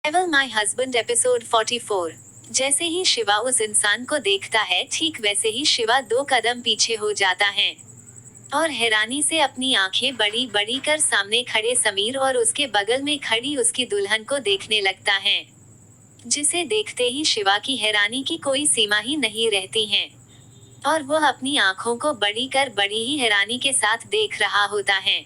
Ever my husband episode 44। जैसे ही शिवा उस इंसान को देखता है ठीक वैसे ही शिवा 2 कदम पीछे हो जाता है और हैरानी से अपनी आंखें बड़ी बड़ी कर सामने खड़े समीर और उसके बगल में खड़ी उसकी दुल्हन को देखने लगता है, जिसे देखते ही शिवा की हैरानी की कोई सीमा ही नहीं रहती है और वह अपनी आंखों को बड़ी कर बड़ी ही हैरानी के साथ देख रहा होता है।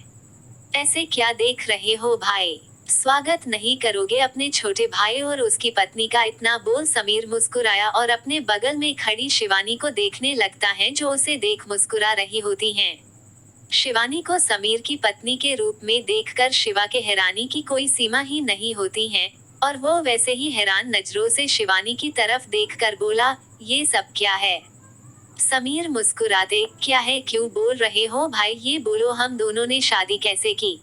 ऐसे क्या देख रहे हो भाई? स्वागत नहीं करोगे अपने छोटे भाई और उसकी पत्नी का? इतना बोल समीर मुस्कुराया और अपने बगल में खड़ी शिवानी को देखने लगता है जो उसे देख मुस्कुरा रही होती हैं। शिवानी को समीर की पत्नी के रूप में देखकर शिवा के हैरानी की कोई सीमा ही नहीं होती है और वो वैसे ही हैरान नजरों से शिवानी की तरफ देखकर बोला, ये सब क्या है? समीर मुस्कुराते, क्या है, क्यों बोल रहे हो भाई, ये बोलो, हम दोनों ने शादी कैसे की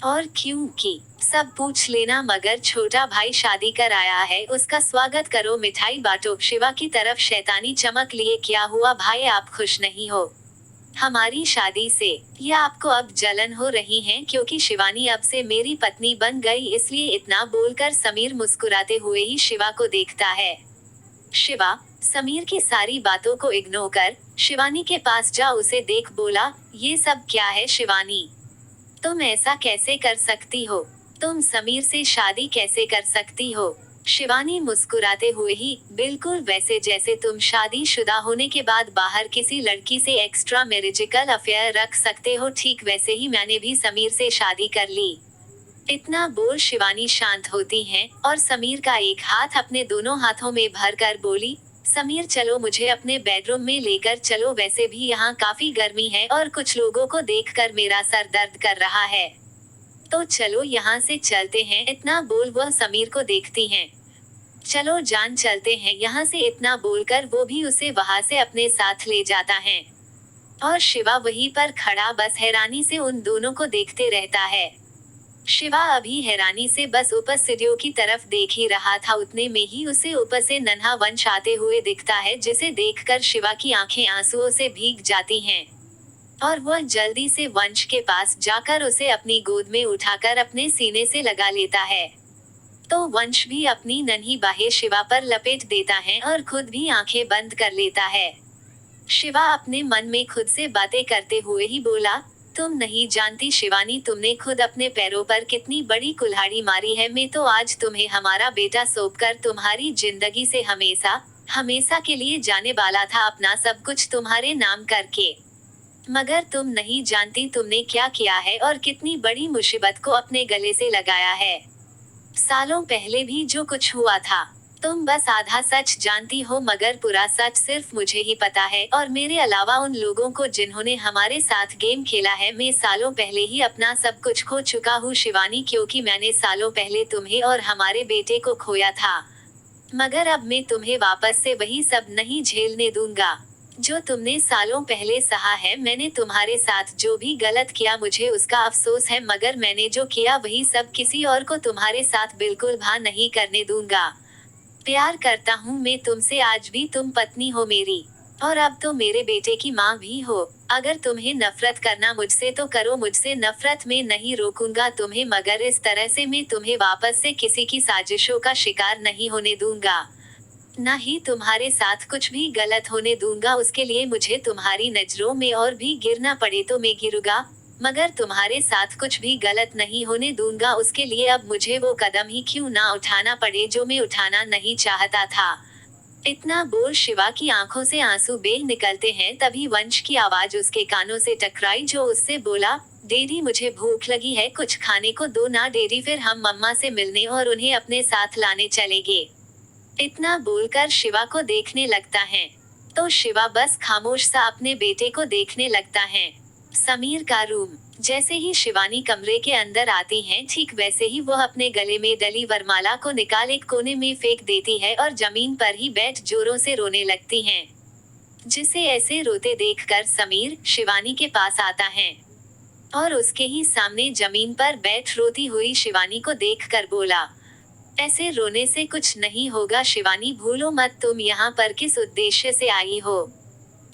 और क्यों की, सब पूछ लेना, मगर छोटा भाई शादी कर आया है, उसका स्वागत करो, मिठाई बांटो। शिवा की तरफ शैतानी चमक लिए, क्या हुआ भाई, आप खुश नहीं हो हमारी शादी से, या आपको अब जलन हो रही है क्योंकि शिवानी अब से मेरी पत्नी बन गई इसलिए? इतना बोलकर समीर मुस्कुराते हुए ही शिवा को देखता है। शिवा समीर की सारी बातों को इग्नोर कर शिवानी के पास जा उसे देख बोला, ये सब क्या है शिवानी, तुम ऐसा कैसे कर सकती हो? तुम समीर से शादी कैसे कर सकती हो? शिवानी मुस्कुराते हुए ही, बिल्कुल वैसे जैसे तुम शादीशुदा होने के बाद बाहर किसी लड़की से एक्स्ट्रा मैरिजिकल अफेयर रख सकते हो, ठीक वैसे ही मैंने भी समीर से शादी कर ली। इतना बोल शिवानी शांत होती हैं और समीर का एक हाथ अपने दोनों हाथों में भर कर बोली, समीर चलो मुझे अपने बेडरूम में लेकर चलो, वैसे भी यहाँ काफी गर्मी है और कुछ लोगों को देखकर मेरा सर दर्द कर रहा है, तो चलो यहाँ से चलते हैं। इतना बोल वह समीर को देखती हैं। चलो जान चलते हैं यहाँ से, इतना बोलकर वो भी उसे वहां से अपने साथ ले जाता है और शिवा वहीं पर खड़ा बस हैरानी से उन दोनों को देखते रहता है। शिवा अभी हैरानी से बस ऊपर सीढ़ियों की तरफ देख ही रहा था, उतने में ही उसे ऊपर से नन्हा वंश आते हुए दिखता है, जिसे देखकर शिवा की आंखें आंसुओं से भीग जाती हैं और वह जल्दी से वंश के पास जाकर उसे अपनी गोद में उठाकर अपने सीने से लगा लेता है। तो वंश भी अपनी नन्ही बाहें शिवा पर लपेट देता है और खुद भी आंखें बंद कर लेता है। शिवा अपने मन में खुद से बातें करते हुए ही बोला, तुम नहीं जानती शिवानी, तुमने खुद अपने पैरों पर कितनी बड़ी कुल्हाड़ी मारी है, मैं तो आज तुम्हें हमारा बेटा सौंपकर तुम्हारी जिंदगी से हमेशा हमेशा के लिए जाने वाला था, अपना सब कुछ तुम्हारे नाम करके, मगर तुम नहीं जानती तुमने क्या किया है और कितनी बड़ी मुसीबत को अपने गले से लगाया है। सालों पहले भी जो कुछ हुआ था, तुम बस आधा सच जानती हो, मगर पूरा सच सिर्फ मुझे ही पता है और मेरे अलावा उन लोगों को जिन्होंने हमारे साथ गेम खेला है। मैं सालों पहले ही अपना सब कुछ खो चुका हूँ शिवानी, क्योंकि मैंने सालों पहले तुम्हें और हमारे बेटे को खोया था, मगर अब मैं तुम्हें वापस से वही सब नहीं झेलने दूंगा जो तुमने सालों पहले सहा है। मैंने तुम्हारे साथ जो भी गलत किया मुझे उसका अफसोस है, मगर मैंने जो किया वही सब किसी और को तुम्हारे साथ बिल्कुल भा नहीं करने दूंगा। प्यार करता हूँ मैं तुमसे, आज भी तुम पत्नी हो मेरी और अब तो मेरे बेटे की माँ भी हो। अगर तुम्हें नफरत करना मुझसे तो करो, मुझसे नफरत में नहीं रोकूंगा तुम्हें, मगर इस तरह से मैं तुम्हें वापस से किसी की साजिशों का शिकार नहीं होने दूंगा, ना ही तुम्हारे साथ कुछ भी गलत होने दूंगा। उसके लिए मुझे तुम्हारी नजरों में और भी गिरना पड़े तो मैं गिरूंगा, मगर तुम्हारे साथ कुछ भी गलत नहीं होने दूंगा। उसके लिए अब मुझे वो कदम ही क्यों ना उठाना पड़े जो मैं उठाना नहीं चाहता था। इतना बोल शिवा की आंखों से आंसू बेह निकलते हैं, तभी वंश की आवाज उसके कानों से टकराई जो उससे बोला, डेडी मुझे भूख लगी है, कुछ खाने को दो ना डेडी, फिर हम मम्मा से मिलने और उन्हें अपने साथ लाने चलेंगे। इतना बोलकर शिवा को देखने लगता है तो शिवा बस खामोश सा अपने बेटे को देखने लगता है। समीर का रूम। जैसे ही शिवानी कमरे के अंदर आती है ठीक वैसे ही वह अपने गले में डली वरमाला को निकाल एक कोने में फेंक देती है और जमीन पर ही बैठ जोरों से रोने लगती हैं, जिसे ऐसे रोते देखकर समीर शिवानी के पास आता है और उसके ही सामने जमीन पर बैठ रोती हुई शिवानी को देखकर बोला, ऐसे रोने से कुछ नहीं होगा शिवानी, भूलो मत तुम यहाँ पर किस उद्देश्य से आई हो।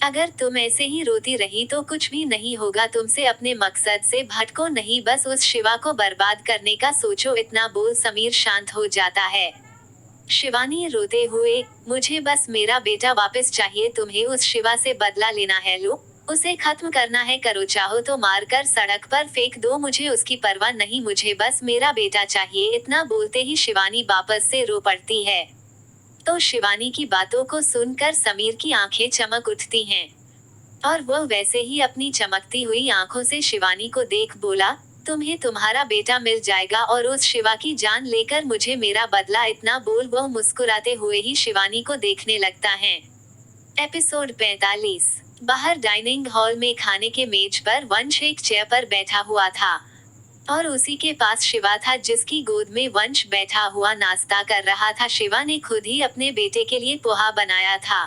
अगर तुम ऐसे ही रोती रही तो कुछ भी नहीं होगा तुमसे, अपने मकसद से भटको नहीं, बस उस शिवा को बर्बाद करने का सोचो, इतना बोल समीर शांत हो जाता है। शिवानी रोते हुए, मुझे बस मेरा बेटा वापस चाहिए, तुम्हें उस शिवा से बदला लेना है, लो उसे खत्म करना है, करो, चाहो तो मार कर सड़क पर फेंक दो, मुझे उसकी परवाह नहीं, मुझे बस मेरा बेटा चाहिए। इतना बोलते ही शिवानी वापस से रो पड़ती है। तो शिवानी की बातों को सुनकर समीर की आंखें चमक उठती हैं और वह वैसे ही अपनी चमकती हुई आंखों से शिवानी को देख बोला, तुम्हें तुम्हारा बेटा मिल जाएगा और उस शिवा की जान लेकर मुझे मेरा बदला। इतना बोल वह मुस्कुराते हुए ही शिवानी को देखने लगता है। एपिसोड 45। बाहर डाइनिंग हॉल में खाने के मेज पर वंश एक चेयर पर बैठा हुआ था और उसी के पास शिवा था, जिसकी गोद में वंश बैठा हुआ नाश्ता कर रहा था। शिवा ने खुद ही अपने बेटे के लिए पोहा बनाया था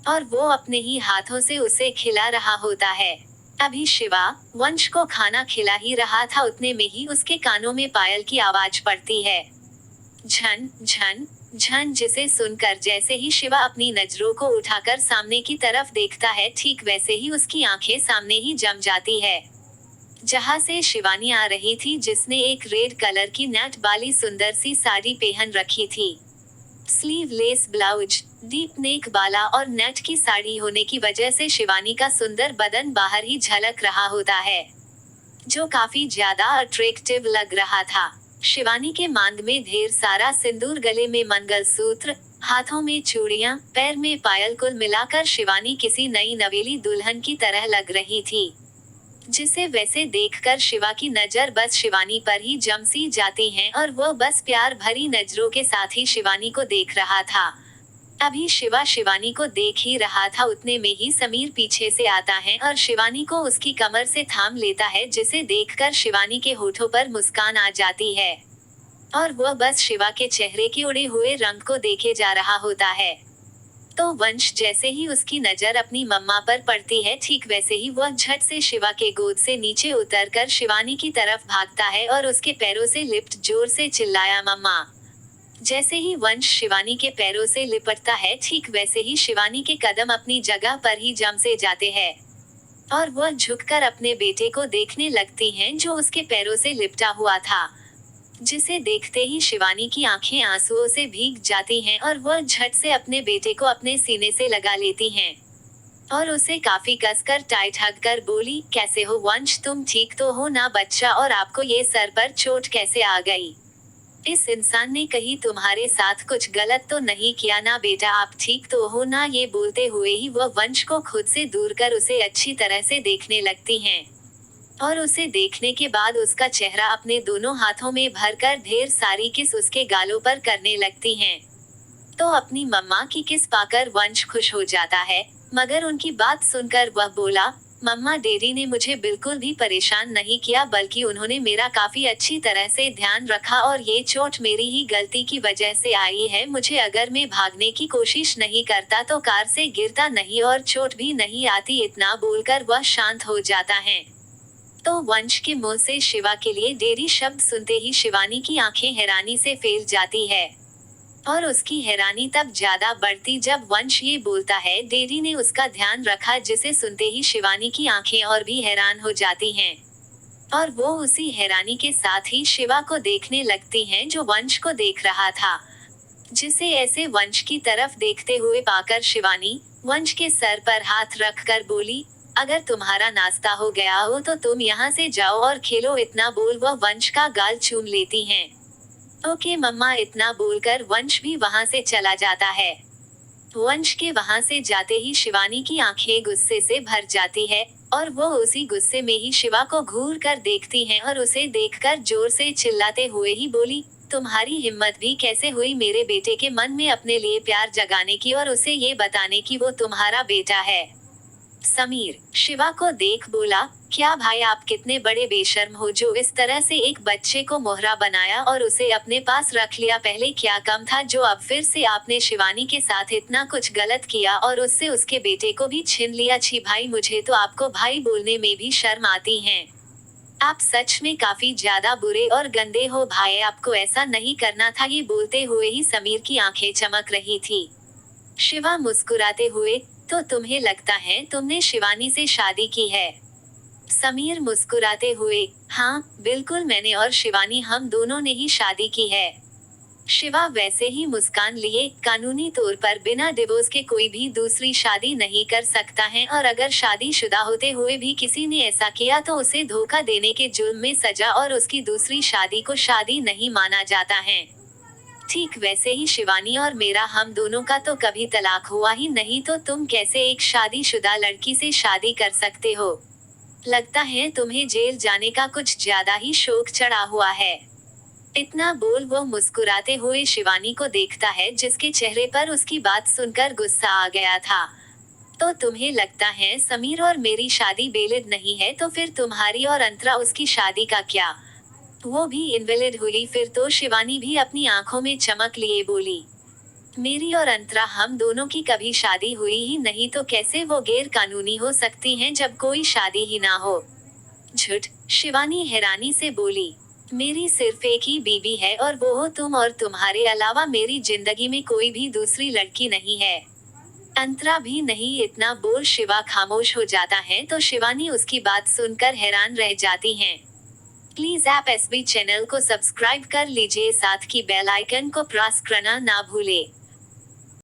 और वो अपने ही हाथों से उसे खिला रहा होता है। अभी शिवा वंश को खाना खिला ही रहा था, उतने में ही उसके कानों में पायल की आवाज पड़ती है। झन झन झन, जिसे सुनकर जैसे ही शिवा अपनी नजरों को उठाकर सामने की तरफ देखता है, ठीक वैसे ही उसकी आंखें सामने ही जम जाती है जहां से शिवानी आ रही थी, जिसने एक रेड कलर की नेट वाली सुंदर सी साड़ी पहन रखी थी। स्लीवलेस ब्लाउज, डीप नेक वाला और नेट की साड़ी होने की वजह से शिवानी का सुंदर बदन बाहर ही झलक रहा होता है, जो काफी ज्यादा अट्रैक्टिव लग रहा था। शिवानी के मांग में ढेर सारा सिंदूर, गले में मंगलसूत्र, हाथों में चूड़ियां, पैर में पायल, कुल मिलाकर शिवानी किसी नई नवेली दुल्हन की तरह लग रही थी, जिसे वैसे देखकर शिवा की नजर बस शिवानी पर ही जम सी जाती हैं और वो बस प्यार भरी नजरों के साथ ही शिवानी को देख रहा था। अभी शिवा शिवानी को देख ही रहा था, उतने में ही समीर पीछे से आता है और शिवानी को उसकी कमर से थाम लेता है, जिसे देखकर शिवानी के होठों पर मुस्कान आ जाती है और वह बस शिवा के चेहरे के उड़े हुए रंग को देखे जा रहा होता है। तो वंश जैसे ही उसकी नजर अपनी मम्मा पर पड़ती है, ठीक वैसे ही वह झट से शिवा के गोद से नीचे उतरकर शिवानी की तरफ भागता है और उसके पैरों से लिपट जोर से चिल्लाया, मम्मा। जैसे ही वंश शिवानी के पैरों से लिपटता है, ठीक वैसे ही शिवानी के कदम अपनी जगह पर ही जम से जाते हैं और वह झुककर अपने बेटे को देखने लगती हैं, जो उसके पैरों से लिपटा हुआ था, जिसे देखते ही शिवानी की आंखें आंसुओं से भीग जाती हैं और वह झट से अपने बेटे को अपने सीने से लगा लेती हैं और उसे काफी कसकर टाइट हग कर बोली, कैसे हो वंश, तुम ठीक तो हो ना बच्चा, और आपको ये सर पर चोट कैसे आ गई? इस इंसान ने कहीं तुम्हारे साथ कुछ गलत तो नहीं किया ना बेटा, आप ठीक तो हो ना? ये बोलते हुए ही वह वंश को खुद से दूर कर उसे अच्छी तरह से देखने लगती हैं और उसे देखने के बाद उसका चेहरा अपने दोनों हाथों में भरकर ढेर सारी किस उसके गालों पर करने लगती हैं। तो अपनी मम्मा की किस पाकर वंश खुश हो जाता है, मगर उनकी बात सुनकर वह बोला, मम्मा डैडी ने मुझे बिल्कुल भी परेशान नहीं किया, बल्कि उन्होंने मेरा काफी अच्छी तरह से ध्यान रखा और ये चोट मेरी ही गलती की वजह से आई है। मुझे अगर मैं भागने की कोशिश नहीं करता तो कार से गिरता नहीं और चोट भी नहीं आती। इतना बोलकर वह शांत हो जाता है। तो वंश के मुंह से शिवा के लिए डेरी शब्द सुनते ही शिवानी की आंखें हैरानी से फैल जाती है और उसकी हैरानी तब ज्यादा बढ़ती जब वंश ये बोलता है, डेरी ने उसका ध्यान रखा, जिसे सुनते ही शिवानी की आंखें और भी हैरान हो जाती हैं और वो उसी हैरानी के साथ ही शिवा को देखने लगती हैं, जो वंश को देख रहा था, जिसे ऐसे वंश की तरफ देखते हुए पाकर शिवानी वंश के सर पर हाथ रखकर बोली, अगर तुम्हारा नाश्ता हो गया हो तो तुम यहाँ से जाओ और खेलो। इतना बोल वह वंश का गाल चूम लेती हैं। ओके मम्मा, इतना बोलकर वंश भी वहाँ से चला जाता है। वंश के वहाँ से जाते ही शिवानी की आंखें गुस्से से भर जाती है और वो उसी गुस्से में ही शिवा को घूर कर देखती हैं और उसे देखकर जोर से चिल्लाते हुए ही बोली, तुम्हारी हिम्मत भी कैसे हुई मेरे बेटे के मन में अपने लिए प्यार जगाने की और उसे ये बताने की वो तुम्हारा बेटा है? समीर शिवा को देख बोला, क्या भाई आप कितने बड़े बेशर्म हो जो इस तरह से एक बच्चे को मोहरा बनाया और उसे अपने पास रख लिया। पहले क्या कम था जो अब फिर से आपने शिवानी के साथ इतना कुछ गलत किया और उससे उसके बेटे को भी छीन लिया। छी भाई, मुझे तो आपको भाई बोलने में भी शर्म आती है। आप सच में काफी ज्यादा बुरे और गंदे हो भाई, आपको ऐसा नहीं करना था। ये बोलते हुए ही समीर की आंखें चमक रही थी। शिवा मुस्कुराते हुए, तो तुम्हें लगता है तुमने शिवानी से शादी की है? समीर मुस्कुराते हुए, हाँ बिल्कुल, मैंने और शिवानी हम दोनों ने ही शादी की है। शिवा वैसे ही मुस्कान लिए, कानूनी तौर पर बिना डिवोर्स के कोई भी दूसरी शादी नहीं कर सकता है, और अगर शादीशुदा होते हुए भी किसी ने ऐसा किया तो उसे धोखा देने के जुर्म में सजा और उसकी दूसरी शादी को शादी नहीं माना जाता है। ठीक वैसे ही शिवानी और मेरा हम दोनों का तो कभी तलाक हुआ ही नहीं, तो तुम कैसे एक शादीशुदा लड़की से शादी कर सकते हो? लगता है तुम्हें जेल जाने का कुछ ज्यादा ही शौक चढ़ा हुआ है। इतना बोल वो मुस्कुराते हुए शिवानी को देखता है, जिसके चेहरे पर उसकी बात सुनकर गुस्सा आ गया था। तो तुम्हें लगता है समीर और मेरी शादी वैलिड नहीं है, तो फिर तुम्हारी और अंतरा उसकी शादी का क्या? वो भी इनवैलिड हुई फिर? तो शिवानी भी अपनी आंखों में चमक लिए बोली, मेरी और अंतरा हम दोनों की कभी शादी हुई ही नहीं, तो कैसे वो गैर कानूनी हो सकती हैं जब कोई शादी ही ना हो? झूठ, शिवानी हैरानी से बोली, मेरी सिर्फ एक ही बीवी है और वो हो तुम, और तुम्हारे अलावा मेरी जिंदगी में कोई भी दूसरी लड़की नहीं है। अंतरा भी नहीं। इतना बोल शिवा खामोश हो जाता है, तो शिवानी उसकी बात सुनकर हैरान रह जाती हैं। प्लीज आप एसबी चैनल को सब्सक्राइब कर लीजिए, साथ की बेल आइकन को प्रेस करना ना भूले।